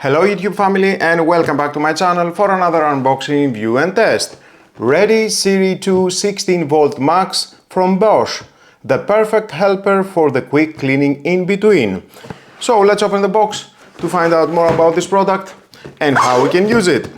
Hello YouTube family and welcome back to my channel for another unboxing, review and test. Readyy'y Serie 2 16V Max from Bosch, the perfect helper for the quick cleaning in between. So let's open the box to find out more about this product and how we can use it.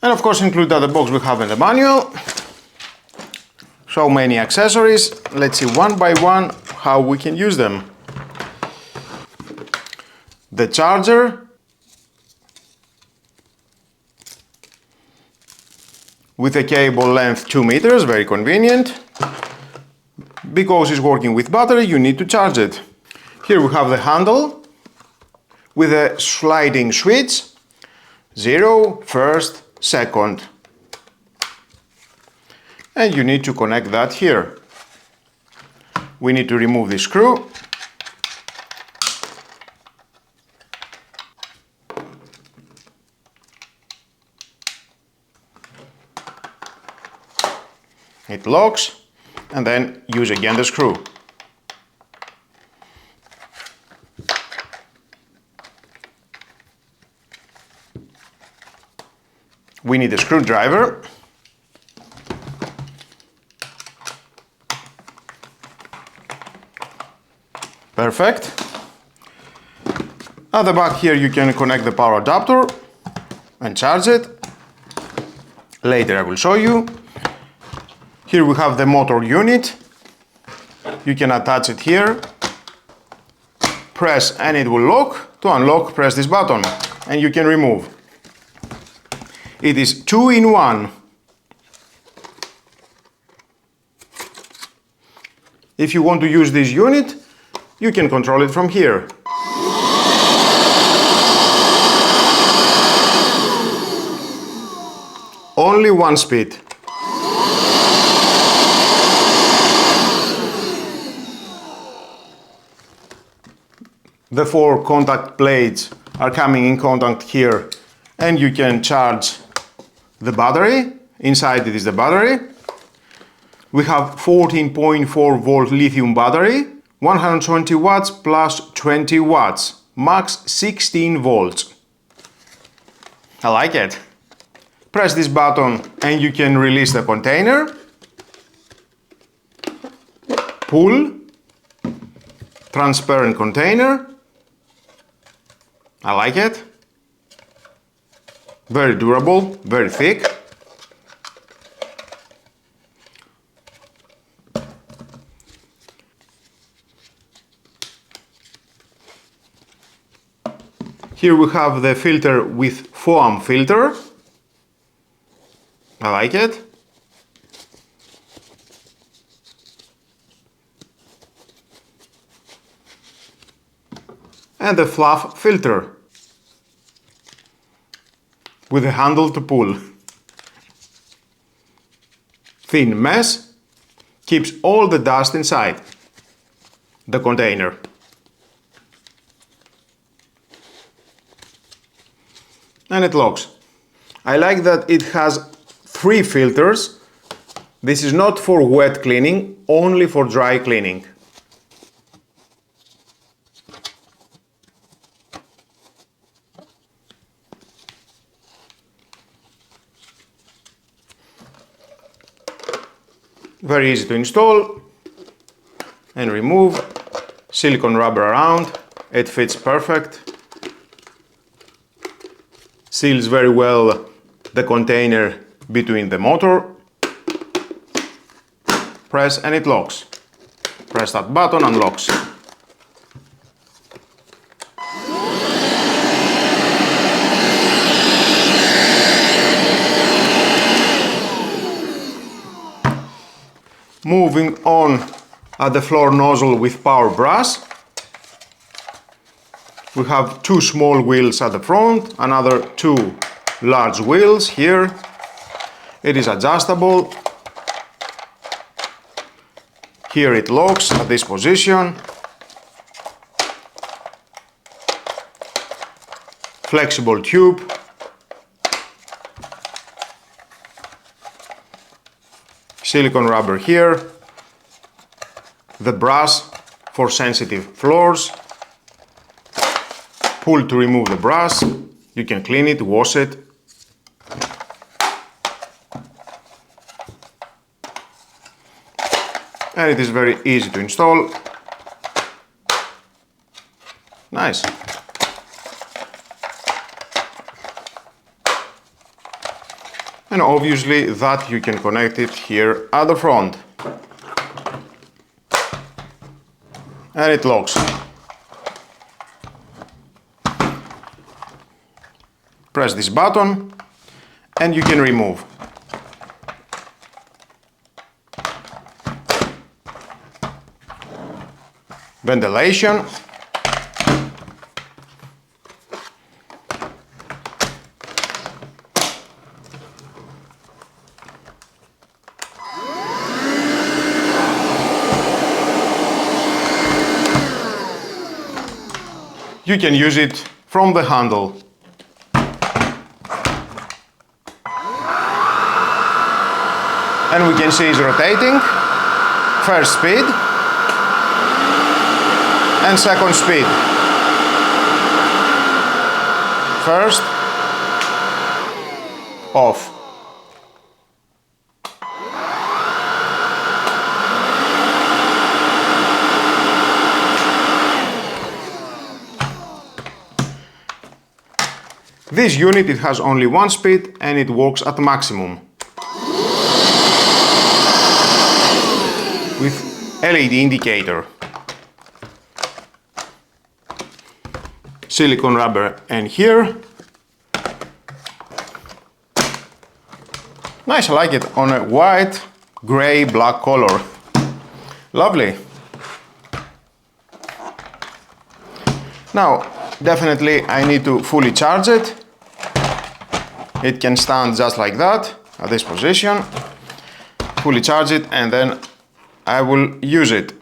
And of course included at the box we have in the manual. So many accessories. Let's see one by one how we can use them. The charger with a cable length 2 meters, very convenient. Because it's working with battery, you need to charge it. Here we have the handle with a sliding switch, 0, first, second, and you need to connect that here. We need to remove the screw. It locks, and then use again the screw. We need a screwdriver. Perfect. At the back here you can connect the power adapter and charge it. Later I will show you. Here we have the motor unit. You can attach it here. Press and it will lock. To unlock, press this button and you can remove. It is 2-in-1. If you want to use this unit, you can control it from here. Only one speed. The 4 contact plates are coming in contact here, and you can charge the battery. Inside it is the battery. We have 14.4 volt lithium battery, 120 watts plus 20 watts, max 16 volts. I like it. Press this button and you can release the container. Pull. Transparent container. I like it. Very durable, very thick. Here we have the filter with foam filter. I like it. And the fluff filter with a handle to pull. Thin mesh keeps all the dust inside the container. And it locks. I like that it has 3 filters. This is not for wet cleaning, only for dry cleaning. Very easy to install and remove. Silicone rubber around, it fits perfect. Seals very well the container between the motor. Press and it locks. Press that button and locks. Moving on at the floor nozzle with power brush. We have two small wheels at the front, another two large wheels here. It is adjustable. Here it locks at this position. Flexible tube. Silicone rubber here. The brush for sensitive floors. Pull to remove the brush. You can clean it, wash it. And it is very easy to install. Nice. And obviously that you can connect it here at the front. And it locks. Press this button and you can remove. Ventilation. You can use it from the handle. And we can see it's rotating. First speed and second speed. First, off. This unit, it has only one speed and it works at maximum. With LED indicator. Silicone rubber and here. Nice, I like it on a white, gray, black color. Lovely. Now, definitely I need to fully charge it. It can stand just like that, at this position. Fully charge it and then I will use it.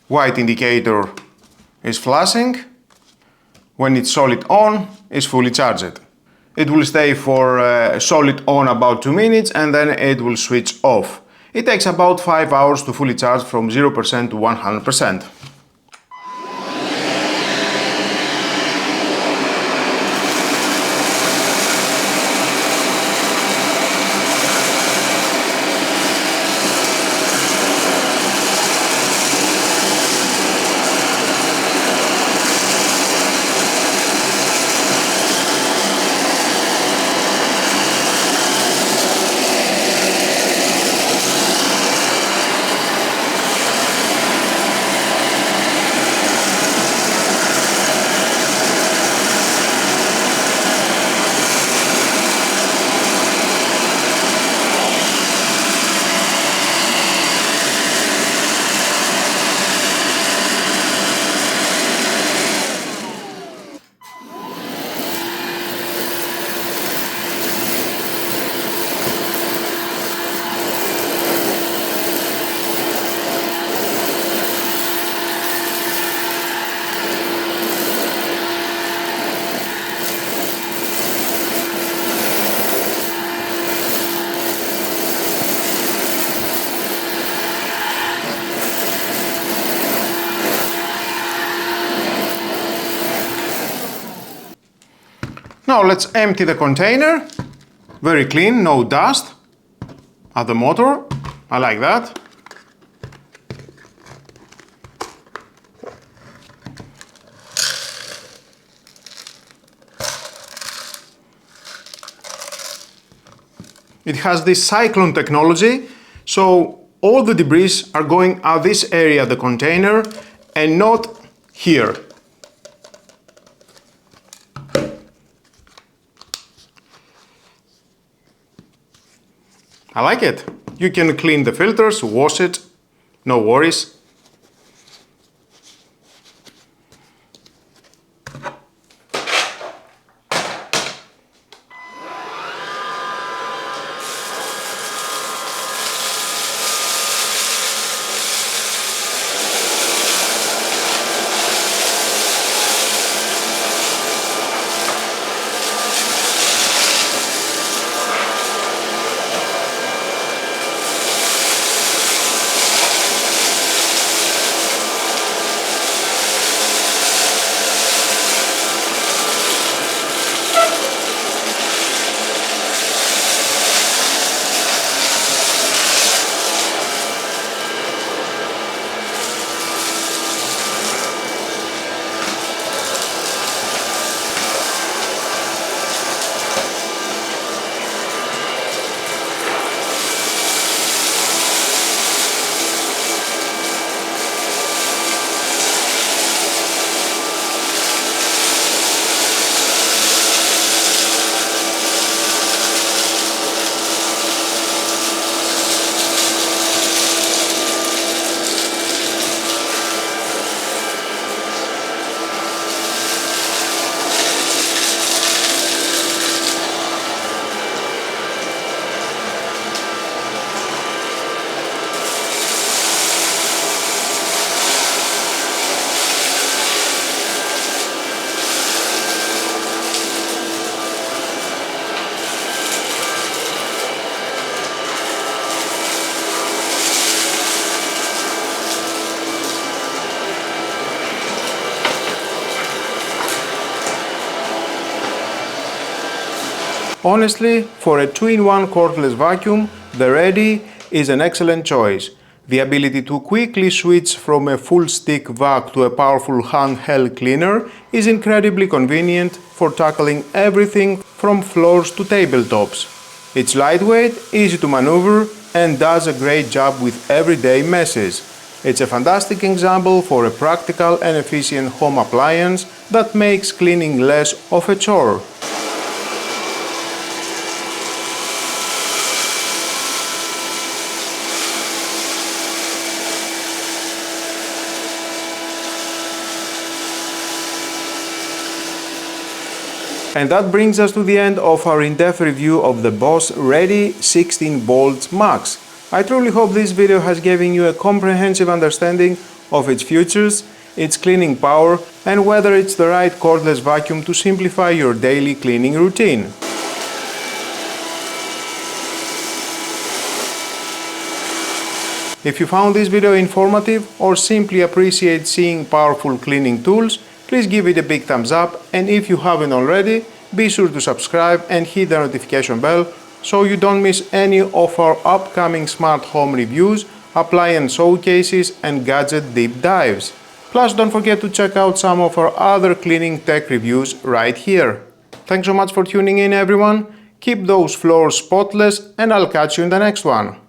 White indicator is flashing. When it's solid on, it's fully charged. It will stay for solid on about 2 minutes and then it will switch off. It takes about 5 hours to fully charge from 0% to 100%. Now let's empty the container. Very clean, no dust at the motor. I like that. It has this cyclone technology, so all the debris are going out this area of the container and not here. I like it. You can clean the filters, wash it, no worries. Honestly, for a 2-in-1 cordless vacuum, the Readyy'y is an excellent choice. The ability to quickly switch from a full stick vac to a powerful handheld cleaner is incredibly convenient for tackling everything from floors to tabletops. It's lightweight, easy to maneuver, and does a great job with everyday messes. It's a fantastic example for a practical and efficient home appliance that makes cleaning less of a chore. And that brings us to the end of our in-depth review of the BOSCH Readyy'y 16V Max. I truly hope this video has given you a comprehensive understanding of its features, its cleaning power, and whether it's the right cordless vacuum to simplify your daily cleaning routine. If you found this video informative or simply appreciate seeing powerful cleaning tools, please give it a big thumbs up, and if you haven't already, be sure to subscribe and hit the notification bell so you don't miss any of our upcoming smart home reviews, appliance showcases and gadget deep dives. Plus, don't forget to check out some of our other cleaning tech reviews right here. Thanks so much for tuning in, everyone. Keep those floors spotless, and I'll catch you in the next one.